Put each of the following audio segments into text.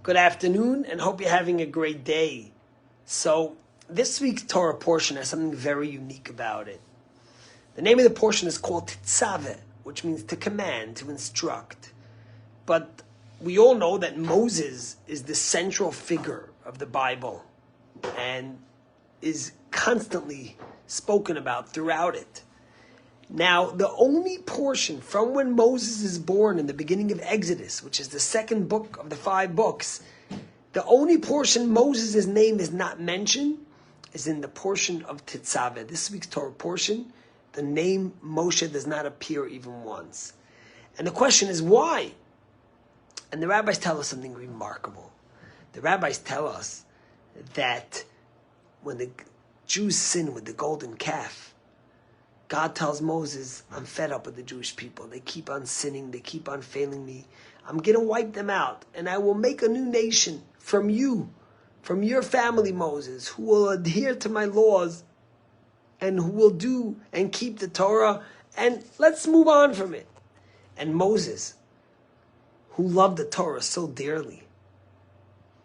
Good afternoon, and hope you're having a great day. So, this week's Torah portion has something very unique about it. The name of the portion is called Tetzaveh, which means to command, to instruct. But we all know that Moses is the central figure of the Bible and is constantly spoken about throughout it. Now, the only portion from when Moses is born in the beginning of Exodus, which is the second book of the 5 books, the only portion Moses' name is not mentioned is in the portion of Tetzaveh. This week's Torah portion, the name Moshe does not appear even once. And the question is why? And the rabbis tell us something remarkable. The rabbis tell us that when the Jews sin with the golden calf, God tells Moses, I'm fed up with the Jewish people. They keep on sinning. They keep on failing me. I'm going to wipe them out. And I will make a new nation from you, from your family, Moses, who will adhere to my laws and who will do and keep the Torah. And let's move on from it. And Moses, who loved the Torah so dearly,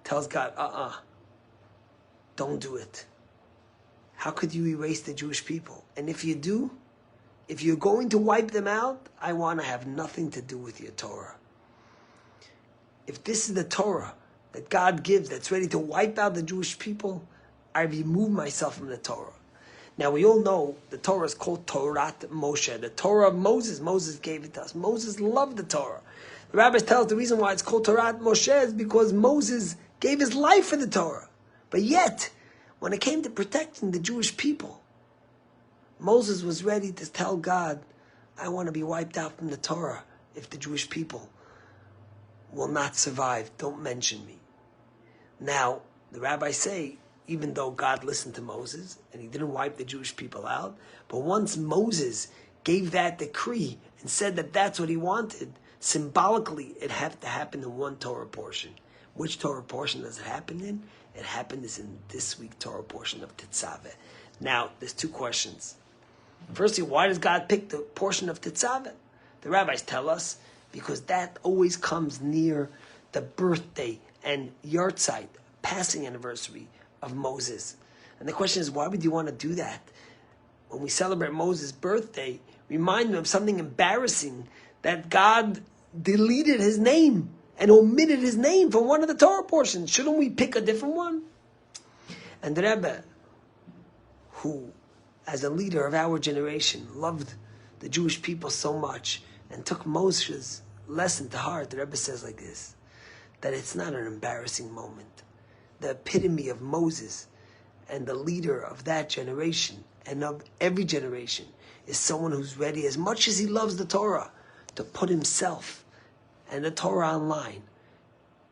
tells God, don't do it. How could you erase the Jewish people? And if you do, if you're going to wipe them out, I want to have nothing to do with your Torah. If this is the Torah that God gives that's ready to wipe out the Jewish people, I remove myself from the Torah. Now we all know the Torah is called Torah Moshe, the Torah of Moses. Moses gave it to us. Moses loved the Torah. The rabbis tell us the reason why it's called Torah Moshe is because Moses gave his life for the Torah. But yet, when it came to protecting the Jewish people, Moses was ready to tell God, I want to be wiped out from the Torah if the Jewish people will not survive. Don't mention me. Now, the rabbis say, even though God listened to Moses and he didn't wipe the Jewish people out, but once Moses gave that decree and said that that's what he wanted, symbolically it had to happen in one Torah portion. Which Torah portion does it happen in? It happened is in this week's Torah portion of Tetzaveh. Now, there's 2 questions. Firstly, why does God pick the portion of Tetzaveh? The rabbis tell us because that always comes near the birthday and Yartzeit, passing anniversary of Moses. And the question is, why would you want to do that? When we celebrate Moses' birthday, remind me of something embarrassing, that God deleted his name and omitted his name from one of the Torah portions. Shouldn't we pick a different one? And the Rebbe, who, as a leader of our generation, loved the Jewish people so much and took Moshe's lesson to heart, the Rebbe says like this, that it's not an embarrassing moment. The epitome of Moses and the leader of that generation and of every generation is someone who's ready, as much as he loves the Torah, to put himself and the Torah online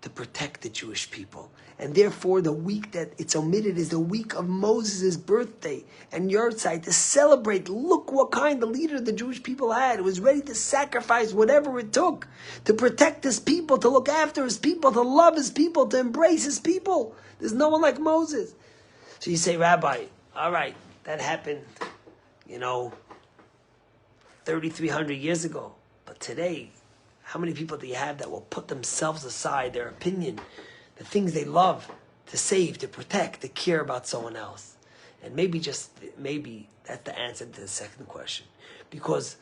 to protect the Jewish people. And therefore, the week that it's omitted is the week of Moses' birthday and Yartzeit, to celebrate. Look what kind of leader the Jewish people had. It was ready to sacrifice whatever it took to protect his people, to look after his people, to love his people, to embrace his people. There's no one like Moses. So you say, Rabbi, all right, that happened, 3,300 years ago. But today, how many people do you have that will put themselves aside, their opinion, the things they love, to save, to protect, to care about someone else? And maybe that's the answer to the second question. Because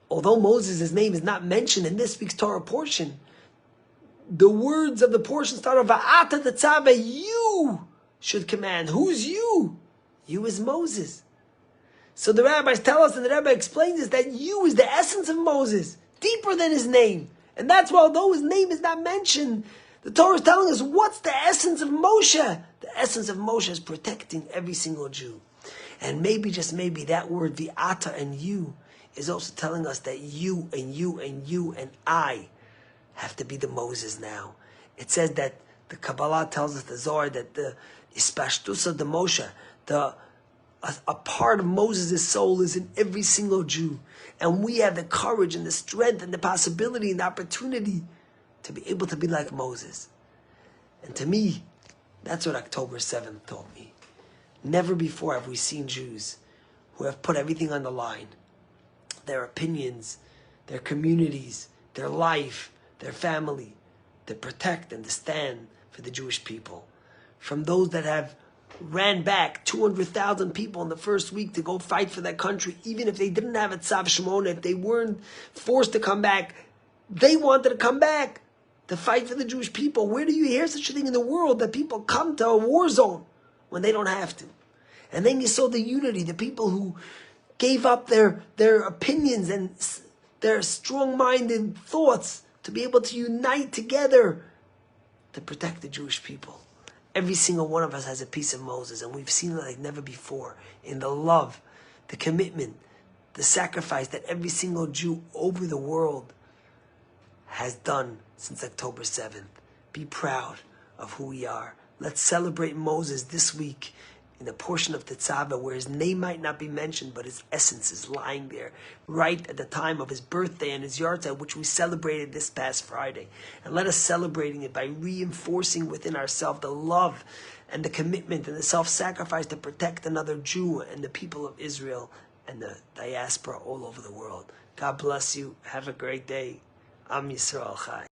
although Moses' name is not mentioned in this week's Torah portion, the words of the portion start with Va'ata Tetzaveh, you should command. Who's you? You is Moses. So the rabbis tell us, and the Rebbe explains us, that you is the essence of Moses, deeper than his name. And that's why, although his name is not mentioned, the Torah is telling us what's the essence of Moshe. The essence of Moshe is protecting every single Jew. And maybe, just maybe, that word, V'ata and you, is also telling us that you and you and you and I have to be the Moses now. It says that the Kabbalah tells us, the Zohar, that the Ispashtus of the Moshe, a part of Moses' soul is in every single Jew. And we have the courage and the strength and the possibility and the opportunity to be able to be like Moses. And to me, that's what October 7th taught me. Never before have we seen Jews who have put everything on the line. Their opinions, their communities, their life, their family, to protect and to stand for the Jewish people. From those that have ran back 200,000 people in the first week to go fight for that country, even if they didn't have a Tzav Shimona, if they weren't forced to come back, they wanted to come back to fight for the Jewish people. Where do you hear such a thing in the world, that people come to a war zone when they don't have to? And then you saw the unity, the people who gave up their opinions and their strong-minded thoughts to be able to unite together to protect the Jewish people. Every single one of us has a piece of Moses, and we've seen it like never before in the love, the commitment, the sacrifice that every single Jew over the world has done since October 7th. Be proud of who we are. Let's celebrate Moses this week in a portion of Tetzaveh where his name might not be mentioned, but his essence is lying there, right at the time of his birthday and his yahrzeit, which we celebrated this past Friday. And let us celebrating it by reinforcing within ourselves the love and the commitment and the self-sacrifice to protect another Jew and the people of Israel and the diaspora all over the world. God bless you. Have a great day. Am Yisrael Chai.